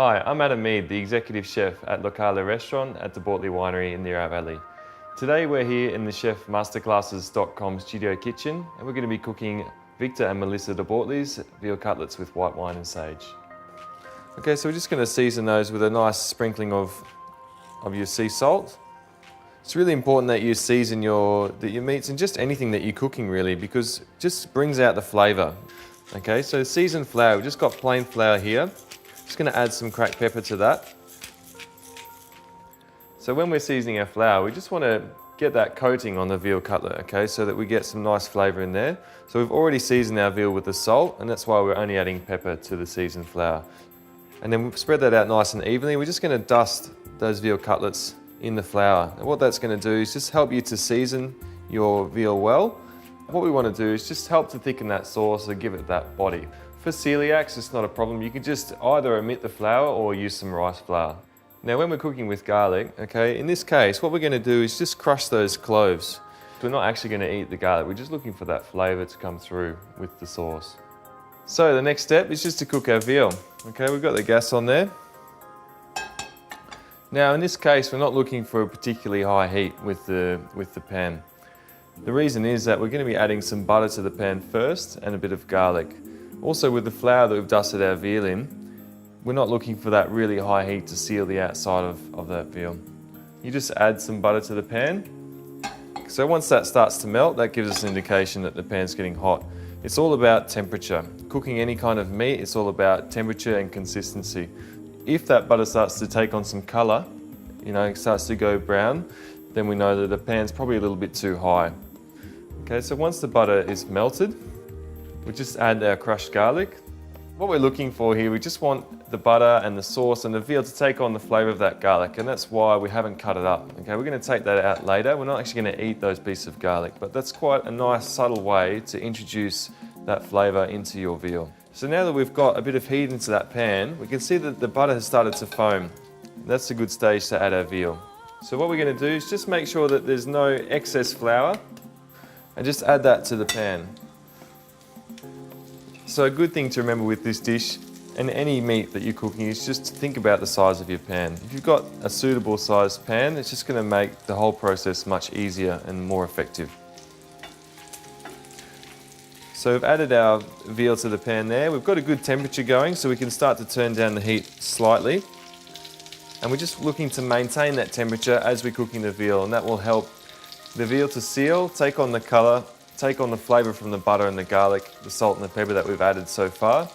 Hi, I'm Adam Mead, the Executive Chef at Locale Restaurant at the Bortoli Winery in the Yarra Valley. Today we're here in the chefmasterclasses.com studio kitchen and we're going to be cooking Victor and Melissa de Bortoli's veal cutlets with white wine and sage. Okay, so we're just going to season those with a nice sprinkling of your sea salt. It's really important that you season your meats and just anything that you're cooking really, because it just brings out the flavour. Okay, so seasoned flour, we've just got plain flour here. Just going to add some cracked pepper to that. So when we're seasoning our flour, we just want to get that coating on the veal cutlet, okay, so that we get some nice flavour in there. So we've already seasoned our veal with the salt, and that's why we're only adding pepper to the seasoned flour. And then we'll spread that out nice and evenly. We're just going to dust those veal cutlets in the flour. And what that's going to do is just help you to season your veal well. What we want to do is just help to thicken that sauce and give it that body. For celiacs, it's not a problem. You can just either omit the flour or use some rice flour. Now, when we're cooking with garlic, okay, in this case, what we're going to do is just crush those cloves. We're not actually going to eat the garlic. We're just looking for that flavour to come through with the sauce. So the next step is just to cook our veal. Okay, we've got the gas on there. Now, in this case, we're not looking for a particularly high heat with the pan. The reason is that we're going to be adding some butter to the pan first and a bit of garlic. Also, with the flour that we've dusted our veal in, we're not looking for that really high heat to seal the outside of that veal. You just add some butter to the pan. So once that starts to melt, that gives us an indication that the pan's getting hot. It's all about temperature. Cooking any kind of meat, it's all about temperature and consistency. If that butter starts to take on some colour, it starts to go brown, then we know that the pan's probably a little bit too high. Okay, so once the butter is melted, we just add our crushed garlic. What we're looking for here, we just want the butter and the sauce and the veal to take on the flavour of that garlic, and that's why we haven't cut it up. Okay, we're going to take that out later. We're not actually going to eat those pieces of garlic, but that's quite a nice subtle way to introduce that flavour into your veal. So now that we've got a bit of heat into that pan, we can see that the butter has started to foam. That's a good stage to add our veal. So what we're going to do is just make sure that there's no excess flour and just add that to the pan. So a good thing to remember with this dish and any meat that you're cooking is just think about the size of your pan. If you've got a suitable sized pan, it's just going to make the whole process much easier and more effective. So we've added our veal to the pan there. We've got a good temperature going, so we can start to turn down the heat slightly. And we're just looking to maintain that temperature as we're cooking the veal, and that will help the veal to seal, take on the colour, take on the flavour from the butter and the garlic, the salt and the pepper that we've added so far.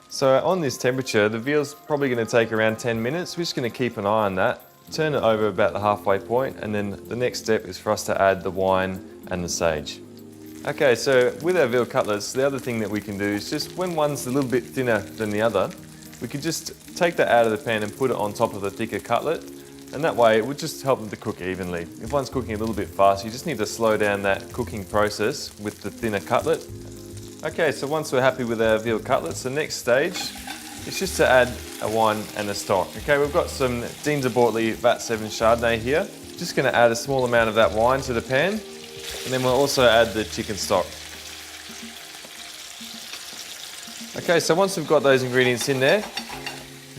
So on this temperature, the veal's probably going to take around 10 minutes. We're just going to keep an eye on that, turn it over about the halfway point, and then the next step is for us to add the wine and the sage. Okay, so with our veal cutlets, the other thing that we can do is just when one's a little bit thinner than the other, we could just take that out of the pan and put it on top of a thicker cutlet. And that way it would just help them to cook evenly. If one's cooking a little bit fast, you just need to slow down that cooking process with the thinner cutlet. Okay, so once we're happy with our veal cutlets, the next stage is just to add a wine and a stock. Okay, we've got some Dean de Bortoli Vat 7 Chardonnay here. Just going to add a small amount of that wine to the pan, and then we'll also add the chicken stock. Okay, so once we've got those ingredients in there,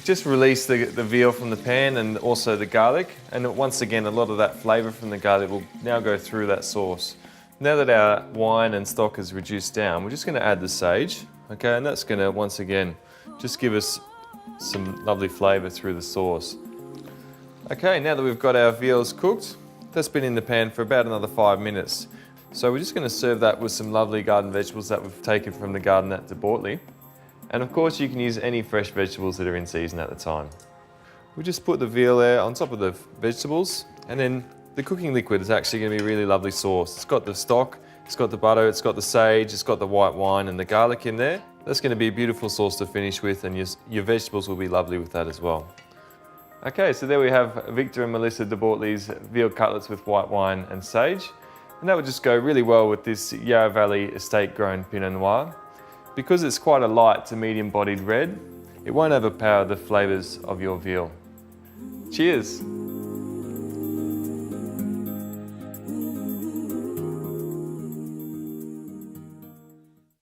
just release the veal from the pan and also the garlic, and once again a lot of that flavour from the garlic will now go through that sauce. Now that our wine and stock is reduced down, we're just going to add the sage, okay, and that's going to once again just give us some lovely flavour through the sauce. Okay, now that we've got our veals cooked, that's been in the pan for about another 5 minutes. So we're just going to serve that with some lovely garden vegetables that we've taken from the garden at de Bortoli. And of course you can use any fresh vegetables that are in season at the time. We just put the veal there on top of the vegetables, and then the cooking liquid is actually going to be a really lovely sauce. It's got the stock, it's got the butter, it's got the sage, it's got the white wine and the garlic in there. That's going to be a beautiful sauce to finish with, and your vegetables will be lovely with that as well. Okay, so there we have Victor and Melissa de Bortoli's veal cutlets with white wine and sage. And that would just go really well with this Yarra Valley estate grown Pinot Noir. Because it's quite a light to medium bodied red, it won't overpower the flavours of your veal. Cheers!